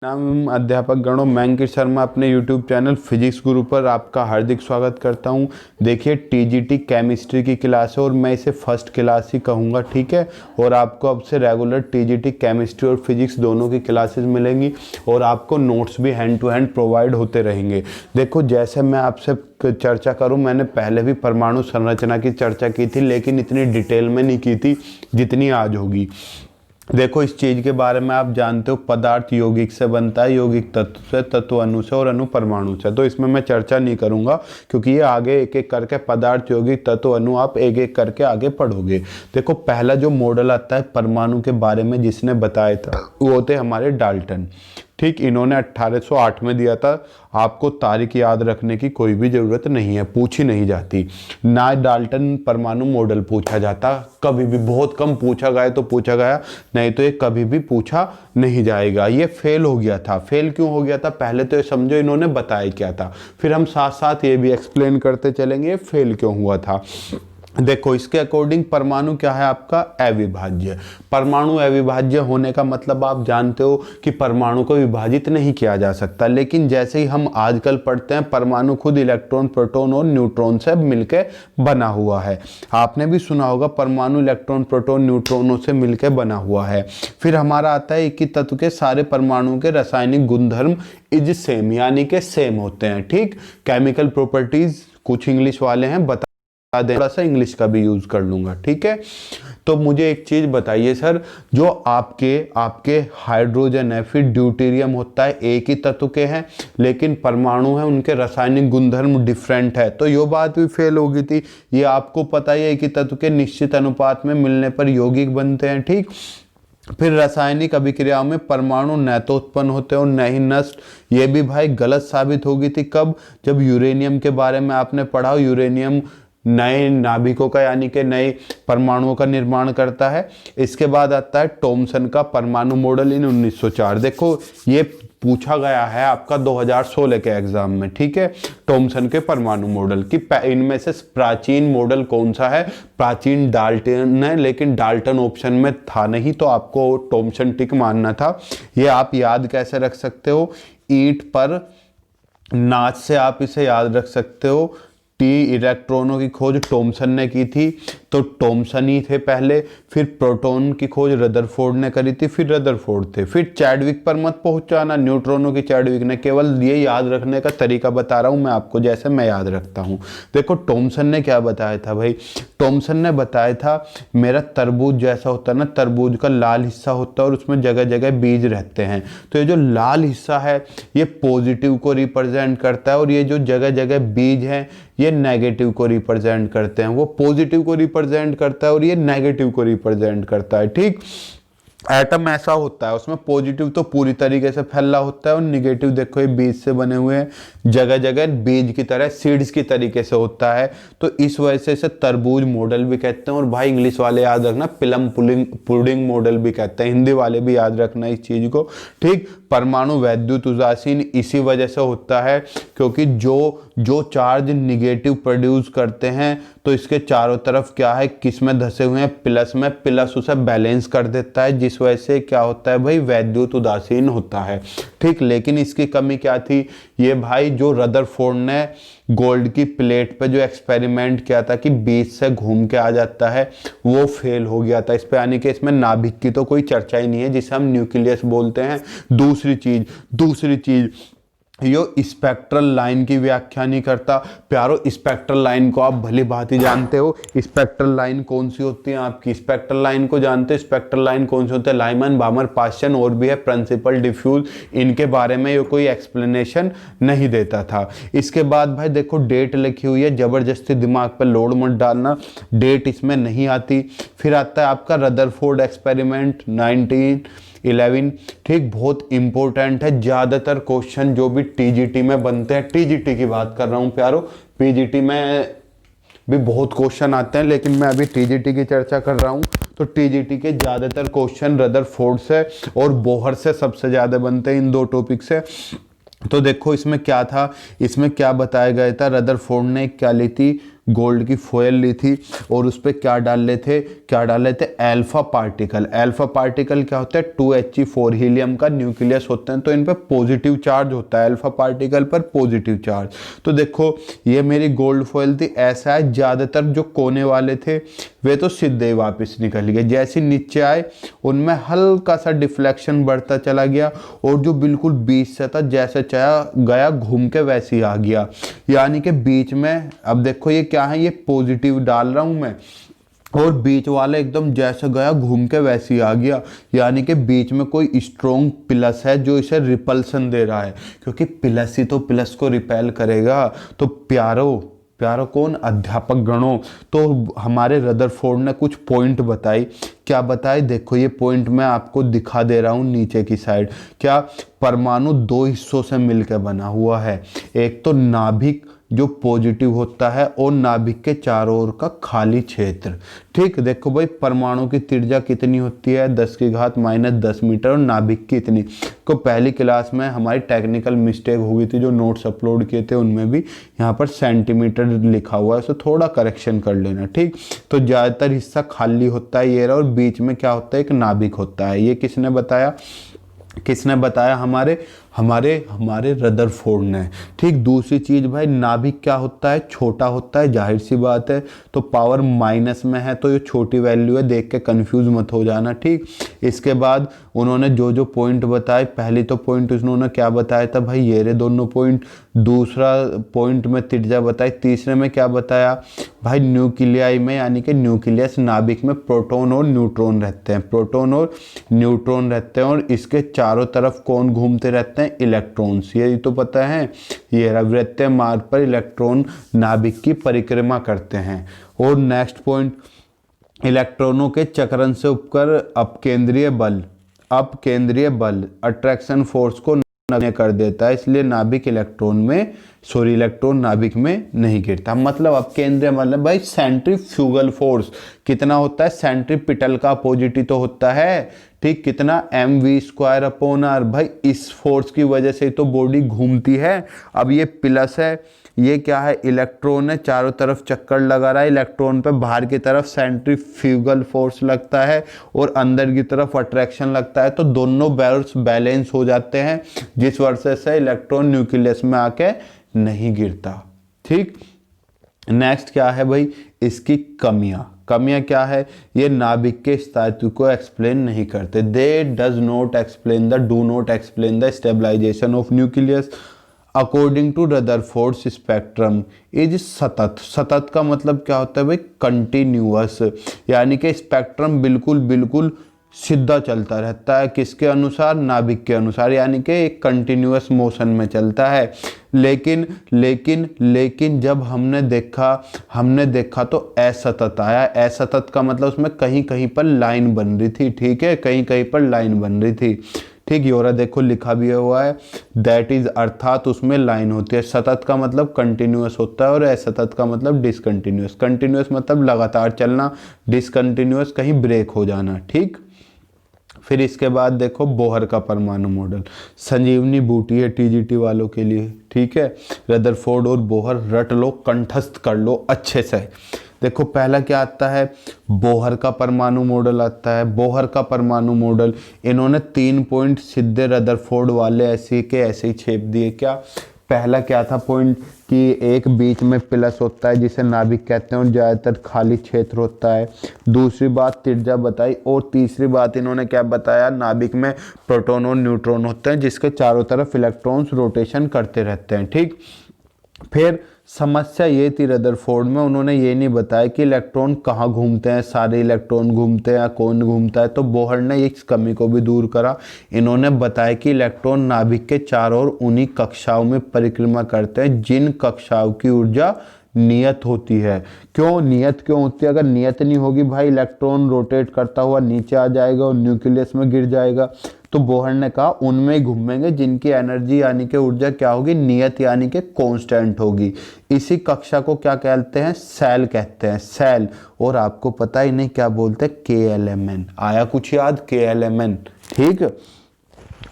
नाम अध्यापक गणों, मैं अंकित शर्मा अपने YouTube चैनल फिजिक्स गुरु पर आपका हार्दिक स्वागत करता हूं। देखिए, टीजीटी केमिस्ट्री की क्लास है और मैं इसे फर्स्ट क्लास ही कहूँगा, ठीक है। और आपको अब से रेगुलर टीजीटी केमिस्ट्री और फिजिक्स दोनों की क्लासेस मिलेंगी और आपको नोट्स भी हैंड टू हैंड प्रोवाइड होते रहेंगे। देखो, जैसे मैं आपसे चर्चा करूं, मैंने पहले भी परमाणु संरचना की चर्चा की थी, लेकिन इतनी डिटेल में नहीं की थी जितनी आज होगी। देखो, इस चीज के बारे में आप जानते हो, पदार्थ यौगिक से बनता है, यौगिक तत्व से, तत्व अणु से और अणु परमाणु से। तो इसमें मैं चर्चा नहीं करूंगा क्योंकि ये आगे एक एक करके पदार्थ यौगिक तत्व अणु आप एक एक करके आगे पढ़ोगे। देखो, पहला जो मॉडल आता है परमाणु के बारे में जिसने बताया था वो थे हमारे डाल्टन, ठीक। इन्होंने 1808 में दिया था। आपको तारीख याद रखने की कोई भी ज़रूरत नहीं है, पूछी नहीं जाती। ना डाल्टन परमाणु मॉडल पूछा जाता, कभी भी। बहुत कम पूछा गया तो पूछा गया, नहीं तो ये कभी भी पूछा नहीं जाएगा। ये फेल हो गया था। फेल क्यों हो गया था, पहले तो ये समझो इन्होंने बताया क्या था, फिर हम साथ साथ ये भी एक्सप्लेन करते चलेंगे फेल क्यों हुआ था। देखो, इसके अकॉर्डिंग परमाणु क्या है आपका, अविभाज्य। परमाणु अविभाज्य होने का मतलब आप जानते हो कि परमाणु को विभाजित नहीं किया जा सकता। लेकिन जैसे ही हम आजकल पढ़ते हैं, परमाणु खुद इलेक्ट्रॉन, प्रोटॉन और न्यूट्रॉन से मिलकर बना हुआ है। आपने भी सुना होगा परमाणु इलेक्ट्रॉन, प्रोटॉन, न्यूट्रॉनों से मिलकर बना हुआ है। फिर हमारा आता है एक ही तत्व के सारे परमाणुओं के रासायनिक गुणधर्म इज सेम, यानी कि सेम होते हैं, ठीक। केमिकल प्रॉपर्टीज कुछ इंग्लिश वाले हैं, बता दें, थोड़ा सा इंग्लिश का भी यूज कर लूंगा, ठीक है। तो मुझे एक चीज बताइए सर, जो आपके हाइड्रोजन है, फिर ड्यूटेरियम होता है, एक ही तत्व के हैं, लेकिन परमाणु है, उनके रासायनिक गुणधर्म डिफरेंट है, तो ये बात भी फेल हो गई थी। ये आपको पता ही है, एक ही तत्व के निश्चित अनुपात में मिलने पर यौगिक बनते हैं, ठीक। फिर रासायनिक अभिक्रियाओं में परमाणु न तो उत्पन्न होते और न ही नष्ट। ये भी भाई गलत साबित हो गई थी। कब, जब यूरेनियम के बारे में आपने पढ़ा। यूरेनियम नए नाभिकों का, यानी कि नए परमाणुओं का निर्माण करता है। इसके बाद आता है टॉमसन का परमाणु मॉडल इन 1904। देखो, ये पूछा गया है आपका 2016 के एग्जाम में, ठीक है। टॉमसन के परमाणु मॉडल की इनमें से प्राचीन मॉडल कौन सा है। प्राचीन डाल्टन है, लेकिन डाल्टन ऑप्शन में था नहीं, तो आपको टॉमसन टिक मानना था। ये आप याद कैसे रख सकते हो, ईंट पर नाच से आप इसे याद रख सकते हो। टी इलेक्ट्रॉनों की खोज टॉमसन ने की थी, तो टॉमसन ही थे पहले। फिर प्रोटॉन की खोज रदरफोर्ड ने करी थी, फिर रदरफोर्ड थे। फिर चैडविक पर मत पहुंचाना, न्यूट्रॉनों की चैडविक ने। केवल ये याद रखने का तरीका बता रहा हूं मैं आपको, जैसे मैं याद रखता हूं। देखो, टॉमसन ने क्या बताया था भाई, टॉमसन ने बताया था मेरा तरबूज जैसा होता है ना, तरबूज का लाल हिस्सा होता है और उसमें जगह जगह बीज रहते हैं। तो ये जो लाल हिस्सा है ये पॉजिटिव को रिप्रेजेंट करता है, और ये जो जगह जगह बीज हैं ये नेगेटिव को रिप्रेजेंट करते हैं। वो पॉजिटिव को रिप्रेजेंट करता है और ये नेगेटिव को रिप्रेजेंट करता है, ठीक। एटम ऐसा होता है, उसमें पॉजिटिव तो पूरी तरीके से फैला होता है और निगेटिव देखो ये बीज से बने हुए हैं, जगह जगह बीज की तरह, सीड्स की तरीके से होता है। तो इस वजह से इसे तरबूज मॉडल भी कहते हैं। और भाई इंग्लिश वाले याद रखना, प्लम पुडिंग मॉडल भी कहते हैं। हिंदी वाले भी याद रखना इस चीज को, ठीक। परमाणु वैद्युत उदासीन इसी वजह से होता है क्योंकि जो चार्ज निगेटिव प्रोड्यूस करते हैं, तो इसके चारों तरफ क्या है, किस में धसे हुए हैं, प्लस में। प्लस उसे बैलेंस कर देता है, जिस वजह से क्या होता है भाई, वैद्युत उदासीन होता है, ठीक। लेकिन इसकी कमी क्या थी, ये भाई जो रदरफोर्ड ने गोल्ड की प्लेट पे जो एक्सपेरिमेंट किया था कि बीच से घूम के आ जाता है, वो फेल हो गया था इस पे। यानी कि इसमें नाभिक की तो कोई चर्चा ही नहीं है, जिसे हम न्यूक्लियस बोलते हैं। दूसरी चीज यो स्पेक्ट्रल लाइन की व्याख्या नहीं करता। प्यारो, स्पेक्ट्रल लाइन को आप भली भांति जानते हो। स्पेक्ट्रल लाइन कौन सी होती है आपकी, स्पेक्ट्रल लाइन को जानते हो। स्पेक्ट्रल लाइन कौन सी होती है, लाइमन, बामर, पास्चन, और भी है प्रिंसिपल, डिफ्यूज। इनके बारे में ये कोई एक्सप्लेनेशन नहीं देता था। इसके बाद भाई देखो, डेट लिखी हुई है, जबरदस्ती दिमाग पर लोड मत डालना, डेट इसमें नहीं आती। फिर आता है आपका रदरफोर्ड एक्सपेरिमेंट 1911, ठीक। बहुत इंपॉर्टेंट है। ज्यादातर क्वेश्चन जो भी टीजीटी में बनते हैं, टीजीटी की बात कर रहा हूं प्यारो, पीजीटी में भी बहुत क्वेश्चन आते हैं, लेकिन मैं अभी टीजीटी की चर्चा कर रहा हूं। तो टीजीटी के ज्यादातर क्वेश्चन रदरफोर्ड से और बोहर से सबसे ज्यादा बनते हैं, इन दो टॉपिक से। तो देखो इसमें क्या था, इसमें क्या बताया गया था, रदरफोर्ड ने क्या ली थी, गोल्ड की फॉयल ली थी और उस पर क्या डाले थे अल्फा पार्टिकल। अल्फा पार्टिकल क्या होता है, 2He4 हीलियम का न्यूक्लियस होते हैं, तो इन पर पॉजिटिव चार्ज होता है, अल्फा पार्टिकल पर पॉजिटिव चार्ज। तो देखो ये मेरी गोल्ड फॉयल थी, ऐसा है ज़्यादातर जो कोने वाले थे वे तो सीधे ही वापस निकल गए, जैसे नीचे आए उनमें हल्का सा डिफ्लेक्शन बढ़ता चला गया, और जो बिल्कुल बीच से था जैसे चाया गया घूम के वैसे ही आ गया। यानी कि बीच में अब देखो ये क्या है, ये पॉजिटिव डाल रहा हूं मैं, और बीच वाला एकदम जैसे गया घूम के वैसे ही आ गया। यानी कि बीच में कोई स्ट्रॉन्ग प्लस है जो इसे रिपल्सन दे रहा है, क्योंकि प्लस ही तो प्लस को रिपेल करेगा। तो प्यारो कौन, अध्यापक गणों। तो हमारे रदरफोर्ड ने कुछ पॉइंट बताई। क्या बताए, देखो ये पॉइंट मैं आपको दिखा दे रहा हूं नीचे की साइड। क्या, परमाणु दो हिस्सों से मिलकर बना हुआ है, एक तो नाभिक जो पॉजिटिव होता है और नाभिक के चारों ओर का खाली क्षेत्र। ठीक, देखो भाई परमाणु की त्रिज्या कितनी होती है, 10⁻⁻10 मीटर, और नाभिक की इतनी। को पहली क्लास में हमारी टेक्निकल मिस्टेक हो गई थी, जो नोट्स अपलोड किए थे उनमें भी यहाँ पर सेंटीमीटर लिखा हुआ है, उसे थोड़ा करेक्शन कर लेना। ठीक, तो ज़्यादातर हिस्सा खाली होता है ये रहा, और बीच में क्या होता है, एक नाभिक होता है। ये किसने बताया, हमारे रदरफोर्ड ने। ठीक, दूसरी चीज भाई, नाभिक क्या होता है, छोटा होता है, जाहिर सी बात है, तो पावर माइनस में है, तो ये छोटी वैल्यू है, देख के कंफ्यूज मत हो जाना। ठीक, इसके बाद उन्होंने जो पॉइंट बताए, पहली तो पॉइंट उन्होंने क्या बताया था भाई, ये रे दोनों पॉइंट। दूसरा पॉइंट में त्रिज्या बताई। तीसरे में क्या बताया भाई, न्यूक्लियाई में यानी कि न्यूक्लियस नाभिक में प्रोटॉन और न्यूट्रॉन रहते हैं, और इसके चारों तरफ कौन घूमते रहते हैं, इलेक्ट्रॉन्स। ये तो पता है, ये रहते मार्ग पर इलेक्ट्रॉन नाभिक की परिक्रमा करते हैं। और नेक्स्ट पॉइंट, इलेक्ट्रॉनों के चक्रण से उपकर अपकेंद्रीय बल अट्रैक्शन फोर्स को नगण्य कर देता है, इसलिए इलेक्ट्रॉन नाभिक में नहीं गिरता। मतलब अपकेंद्रीय मतलब भाई सेंट्रीफ्यूगल फोर्स कितना होता है, सेंट्रीपिटल का अपोजिट ही तो होता है। ठीक, कितना, mv²/r। भाई इस फोर्स की वजह से तो बॉडी घूमती है। अब ये प्लस है, ये क्या है, इलेक्ट्रॉन है, चारों तरफ चक्कर लगा रहा है, इलेक्ट्रॉन पे बाहर की तरफ सेंट्रीफ्यूगल फोर्स लगता है और अंदर की तरफ अट्रैक्शन लगता है, तो दोनों बैलेंस हो जाते हैं, जिस वजह से इलेक्ट्रॉन न्यूक्लियस में आके नहीं गिरता। ठीक, नेक्स्ट क्या है भाई, इसकी कमियां क्या है, ये नाभिक के स्थायित्व को एक्सप्लेन नहीं करते। Do not explain the stabilisation of nucleus according to Rutherford spectrum is सतत का मतलब क्या होता है भाई, कंटिन्यूअस। यानी कि स्पेक्ट्रम बिल्कुल सीधा चलता रहता है, किसके अनुसार, नाभिक के अनुसार, यानी कि एक कंटिन्यूअस मोशन में चलता है। लेकिन जब हमने देखा तो असतत आया। असतत का मतलब उसमें कहीं पर लाइन बन रही थी। ठीक है, कहीं पर लाइन बन रही थी। ठीक, योरा देखो लिखा भी हुआ है, दैट इज, अर्थात उसमें लाइन होती है। सतत का मतलब कंटिन्यूअस होता है, और असतत का मतलब डिसकंटिन्यूअस। कंटिन्यूअस मतलब लगातार चलना, डिसकंटिन्यूअस कहीं ब्रेक हो जाना। ठीक, फिर इसके बाद देखो बोहर का परमाणु मॉडल, संजीवनी बूटी है टीजीटी वालों के लिए। ठीक है, रदरफोर्ड और बोहर रट लो, कंठस्थ कर लो अच्छे से। देखो पहला क्या आता है, बोहर का परमाणु मॉडल आता है। बोहर का परमाणु मॉडल, इन्होंने 3 पॉइंट सीधे रदरफोर्ड वाले ऐसे के ऐसे ही छेप दिए। क्या, पहला क्या था पॉइंट, कि एक बीच में प्लस होता है जिसे नाभिक कहते हैं, और ज़्यादातर खाली क्षेत्र होता है। दूसरी बात त्रिज्या बताई, और तीसरी बात इन्होंने क्या बताया, नाभिक में प्रोटॉन और न्यूट्रॉन होते हैं, जिसके चारों तरफ इलेक्ट्रॉन्स रोटेशन करते रहते हैं। ठीक, फिर समस्या ये थी रदरफोर्ड में, उन्होंने ये नहीं बताया कि इलेक्ट्रॉन कहाँ घूमते हैं, सारे इलेक्ट्रॉन घूमते हैं, कौन घूमता है। तो बोहर ने इस कमी को भी दूर करा। इन्होंने बताया कि इलेक्ट्रॉन नाभिक के चारों ओर उन्हीं कक्षाओं में परिक्रमा करते हैं जिन कक्षाओं की ऊर्जा नियत होती है। नियत क्यों होती है, अगर नियत नहीं होगी भाई इलेक्ट्रॉन रोटेट करता हुआ नीचे आ जाएगा और न्यूक्लियस में गिर जाएगा। तो बोहर ने कहा उनमें ही घूमेंगे जिनकी एनर्जी यानी कि ऊर्जा क्या होगी, नियत यानी कि कांस्टेंट होगी। इसी कक्षा को क्या कहते हैं, सेल कहते हैं, सेल। और आपको पता ही नहीं क्या बोलते हैं, KLMN। आया कुछ याद, KLMN। ठीक,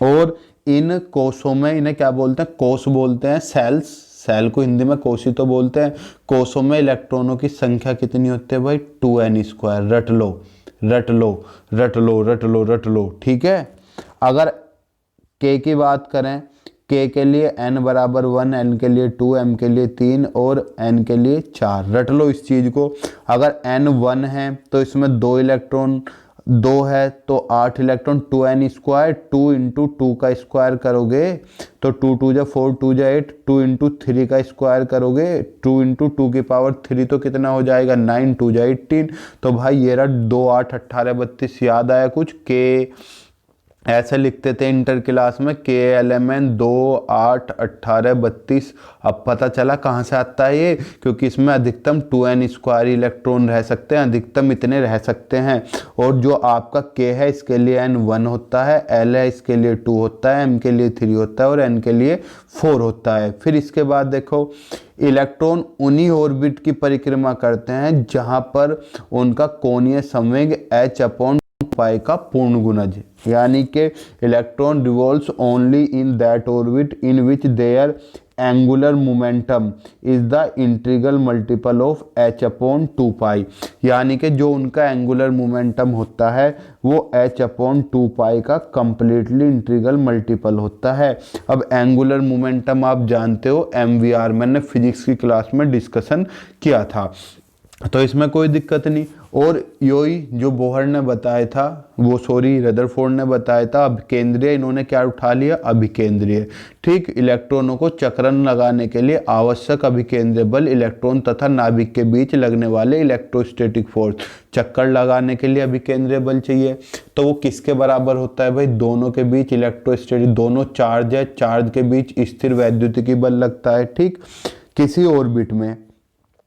और इन कोषों में इन्हें क्या बोलते हैं, कोष बोलते हैं, सेल्स। सेल को हिंदी में कोशी तो बोलते हैं। कोशों में इलेक्ट्रॉनों की संख्या कितनी होती है भाई? 2n²। रट लो रट लो रट लो रट लो रट लो, ठीक है। अगर k की बात करें, k के लिए n बराबर 1, n के लिए 2, m के लिए 3 और n के लिए 4। रट लो इस चीज को। अगर n 1 है तो इसमें 2 इलेक्ट्रॉन, 2 है तो 8 इलेक्ट्रॉन, 2n²। 2 इंटू 2 का स्क्वायर करोगे तो 2 2 जा 4, 2 जा 8। 2 इंटू 3 का स्क्वायर करोगे, 2 इंटू 2 की पावर 3 तो कितना हो जाएगा? 9, 2 जा 18। तो भाई ये रहा 2 8 18 32। याद आया कुछ? के ऐसे लिखते थे इंटर क्लास में, के LMN 2 8 18 32। अब पता चला कहाँ से आता है ये, क्योंकि इसमें अधिकतम 2n² इलेक्ट्रॉन रह सकते हैं, अधिकतम इतने रह सकते हैं। और जो आपका k है इसके लिए n 1 होता है, l है इसके लिए 2 होता है, m के लिए 3 होता है और n के लिए 4 होता है। फिर इसके बाद देखो, इलेक्ट्रॉन उन्हीं ऑर्बिट की परिक्रमा करते हैं जहां पर उनका कोणीय संवेग h/π का पूर्ण गुणज, यानी कि electron revolves only in that orbit in which their angular momentum is the integral multiple of h/2π। यानी कि जो उनका एंगुलर मोमेंटम होता है वो h/2π का कंप्लीटली इंटीग्रल मल्टीपल होता है। अब एंगुलर मोमेंटम आप जानते हो MVR, मैंने फिजिक्स की क्लास में डिस्कशन किया था, तो इसमें कोई दिक्कत नहीं। और योई जो बोहर ने बताया था, वो सॉरी रदरफोर्ड ने बताया था अभिकेंद्रीय, इन्होंने क्या उठा लिया? अभिकेंद्रीय। ठीक, इलेक्ट्रॉनों को चक्रण लगाने के लिए आवश्यक अभिकेंद्रीय बल इलेक्ट्रॉन तथा नाभिक के बीच लगने वाले इलेक्ट्रोस्टैटिक फोर्स, चक्कर लगाने के लिए अभिकेंद्रीय बल चाहिए। तो वो किसके बराबर होता है भाई? दोनों के बीच इलेक्ट्रोस्टैटिक, दोनों चार्ज है, चार्ज के बीच स्थिर वैद्युतिकी बल लगता है। ठीक, किसी ऑर्बिट में,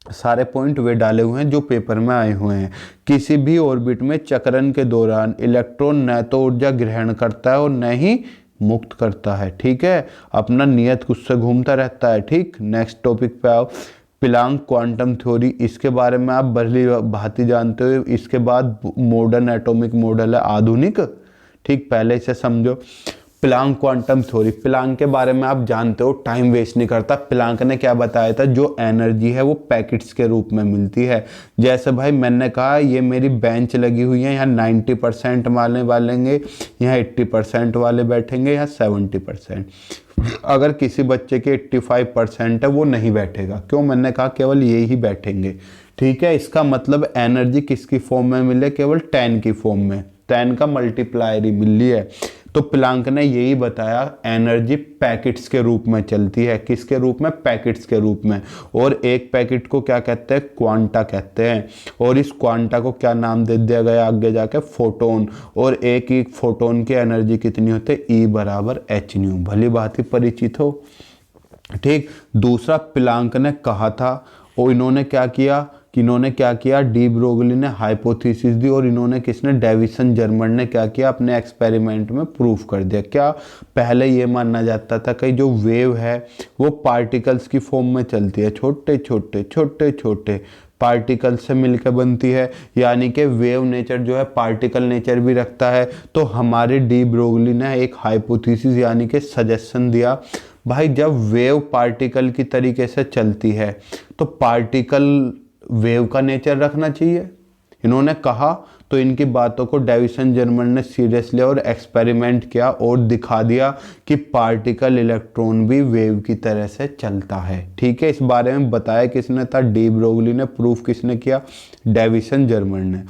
सारे पॉइंट वे डाले हुए हैं जो पेपर में आए हुए हैं, किसी भी ऑर्बिट में चक्रण के दौरान इलेक्ट्रॉन न तो ऊर्जा ग्रहण करता है और न ही मुक्त करता है। ठीक है, अपना नियत कुछ से घूमता रहता है। ठीक, नेक्स्ट टॉपिक पे आओ, प्लांक क्वांटम थ्योरी। इसके बारे में आप भली भांति जानते हो। इसके बाद मॉडर्न एटॉमिक मॉडल है, आधुनिक। ठीक, पहले इसे समझो। प्लांक क्वांटम थ्योरी, प्लांक के बारे में आप जानते हो, टाइम वेस्ट नहीं करता। प्लांक ने क्या बताया था? जो एनर्जी है वो पैकेट्स के रूप में मिलती है। जैसे भाई मैंने कहा ये मेरी बेंच लगी हुई है, यहाँ 90% वाले वालेंगे, यहाँ 80% वाले बैठेंगे, यहाँ 70%। अगर किसी बच्चे के 85% है वो नहीं बैठेगा। क्यों? मैंने कहा केवल ये ही बैठेंगे। ठीक है, इसका मतलब एनर्जी किसकी फॉर्म में मिले? केवल 10 की फॉर्म में, 10 का मल्टीप्लायर ही मिल रही है। तो प्लांक ने यही बताया, एनर्जी पैकेट्स के रूप में चलती है। किसके रूप में? पैकेट्स के रूप में। और एक पैकेट को क्या कहते हैं? क्वांटा कहते हैं। और इस क्वांटा को क्या नाम दे दिया गया आगे जाके? फोटोन। और एक एक फोटोन की एनर्जी कितनी होती है? E बराबर h/न्यू। भली बात ही परिचित हो। ठीक, दूसरा प्लांक ने कहा था, और इन्होंने क्या किया? डी ब्रोगली ने हाइपोथेसिस दी और इन्होंने किसने? डेविसन जर्मन ने क्या किया? अपने एक्सपेरिमेंट में प्रूफ कर दिया। क्या? पहले ये माना जाता था कि जो वेव है वो पार्टिकल्स की फॉर्म में चलती है, छोटे छोटे छोटे छोटे पार्टिकल से मिलकर बनती है, यानी कि वेव नेचर जो है पार्टिकल नेचर भी रखता है। तो हमारे डी ब्रोगली ने एक हाइपोथेसिस यानी कि सजेशन दिया, भाई जब वेव पार्टिकल की तरीके से चलती है तो पार्टिकल वेव का नेचर रखना चाहिए। इन्होंने कहा, तो इनकी बातों को डेविसन जर्मन ने सीरियस लिया और एक्सपेरिमेंट किया और दिखा दिया कि पार्टिकल इलेक्ट्रॉन भी वेव की तरह से चलता है। ठीक है, इस बारे में बताया किसने था? डी ब्रोगली ने। प्रूफ किसने किया? डेविसन जर्मन ने।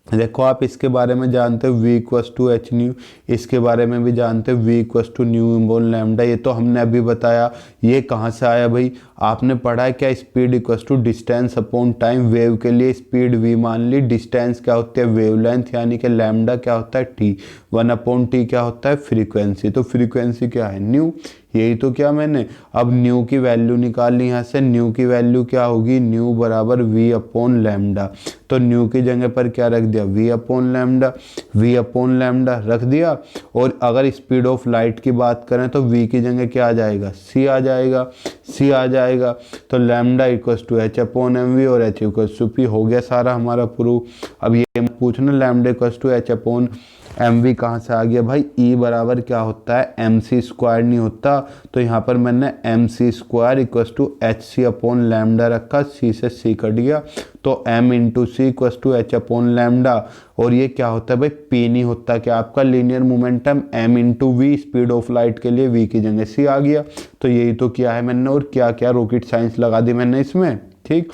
देखो आप इसके बारे में जानते हो V=h/न्यू, इसके बारे में भी जानते हो V=ν/λ। ये तो हमने अभी बताया। ये कहाँ से आया भाई? आपने पढ़ा है क्या? Speed distance upon time. Wave के लिए स्पीड v मान ली, डिस्टेंस क्या होती है? वेवलेंथ, यानी कि लैम्डा क्या होता है? t। 1/t क्या होता है? फ्रीक्वेंसी। तो फ्रीक्वेंसी क्या है? न्यू। यही तो क्या मैंने अब न्यू की वैल्यू निकाल ली यहाँ से। न्यू की वैल्यू क्या होगी? न्यू बराबर v/λ। तो न्यू की जगह पर क्या रख दिया? v/λ। v/λ रख दिया। और अगर स्पीड ऑफ लाइट की बात करें तो v की जगह क्या आ जाएगा? c आ जाएगा। c आ जाएगा तो λ=h/mv और h p। हो गया सारा हमारा प्रूफ। अब ये पूछना λ=h/m एम वी कहाँ से आ गया भाई, ई बराबर क्या होता है एम सी स्क्वायर नहीं होता, तो यहाँ पर मैंने M C square equals to H C upon lambda रखा, सी से सी कट गया, तो M into C equals to H upon lambda. और ये क्या होता है भाई, पी नहीं होता क्या आपका linear momentum, M into V speed of light के लिए वी की जगह सी आ गया। तो यही तो किया है मैंने, और क्या क्या रॉकेट साइंस लगा दी मैंने इसमें, ठीक।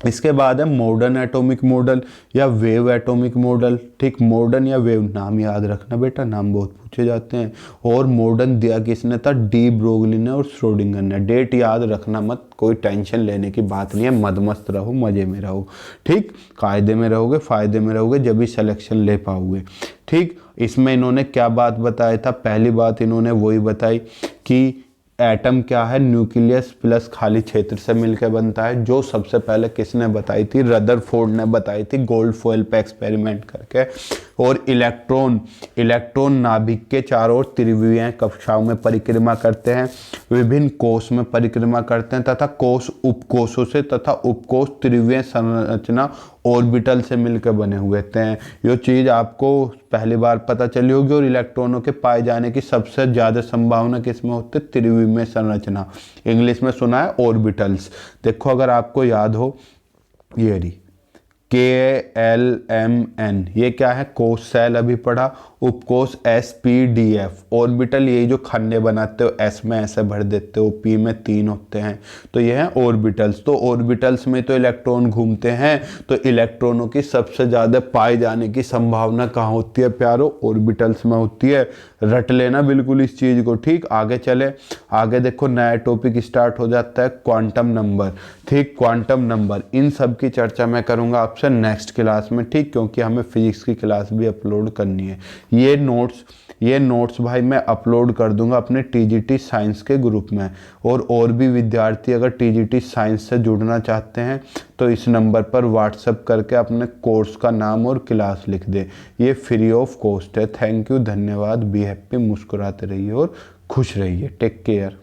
इसके बाद है मॉडर्न एटॉमिक मॉडल या वेव एटॉमिक मॉडल, ठीक। मॉडर्न या वेव, नाम याद रखना बेटा, नाम बहुत पूछे जाते हैं। और मॉडर्न दिया किसने था, डी ब्रोगली ने और श्रोडिंगर ने। डेट याद रखना मत, कोई टेंशन लेने की बात नहीं है, मद मस्त रहो, मजे में रहो, ठीक। कायदे में रहोगे, फायदे में रहोगे, जब भी सिलेक्शन ले पाओगे, ठीक। इसमें इन्होंने क्या बात बताया था, पहली बात इन्होंने वही बताई कि एटम क्या है, न्यूक्लियस प्लस खाली क्षेत्र से मिलकर बनता है, जो सबसे पहले किसने बताई थी, रदरफोर्ड ने बताई थी गोल्ड फॉइल पे एक्सपेरिमेंट करके। और इलेक्ट्रॉन, इलेक्ट्रॉन नाभिक के चारों ओर त्रिविमीय कक्षाओं में परिक्रमा करते हैं, विभिन्न कोष में परिक्रमा करते हैं, तथा कोष उपकोषों से तथा उपकोष त्रिविमीय संरचना ऑर्बिटल से मिलकर बने हुए हैं। ये चीज़ आपको पहली बार पता चली होगी। और इलेक्ट्रॉनों के पाए जाने की सबसे ज़्यादा संभावना किसमें होती है, त्रिविमीय संरचना, इंग्लिश में सुना है ऑर्बिटल्स। देखो अगर आपको याद हो, ये रही KLMN, ये क्या है, कोष सेल अभी पढ़ा, उपकोष SPDF, ऑर्बिटल यही जो खन्ने बनाते हो, S में ऐसे भर देते हो, P में 3 होते हैं, तो ये हैं ऑर्बिटल्स। तो ऑर्बिटल्स में तो इलेक्ट्रॉन घूमते हैं, तो इलेक्ट्रॉनों की सबसे ज़्यादा पाए जाने की संभावना कहाँ होती है प्यारो, ऑर्बिटल्स में होती है। रट लेना बिल्कुल इस चीज़ को, ठीक। आगे चले, आगे देखो नया टॉपिक स्टार्ट हो जाता है, क्वांटम नंबर, ठीक। क्वांटम नंबर, इन सब की चर्चा मैं करूँगा आपसे नेक्स्ट क्लास में, ठीक, क्योंकि हमें फिजिक्स की क्लास भी अपलोड करनी है। ये नोट्स भाई मैं अपलोड कर दूंगा अपने TGT साइंस के ग्रुप में। और भी विद्यार्थी अगर TGT साइंस से जुड़ना चाहते हैं तो इस नंबर पर व्हाट्सएप करके अपने कोर्स का नाम और क्लास लिख दे, ये फ्री ऑफ कॉस्ट है। थैंक यू, धन्यवाद, बी हैप्पी, मुस्कुराते रहिए और खुश रहिए, टेक केयर।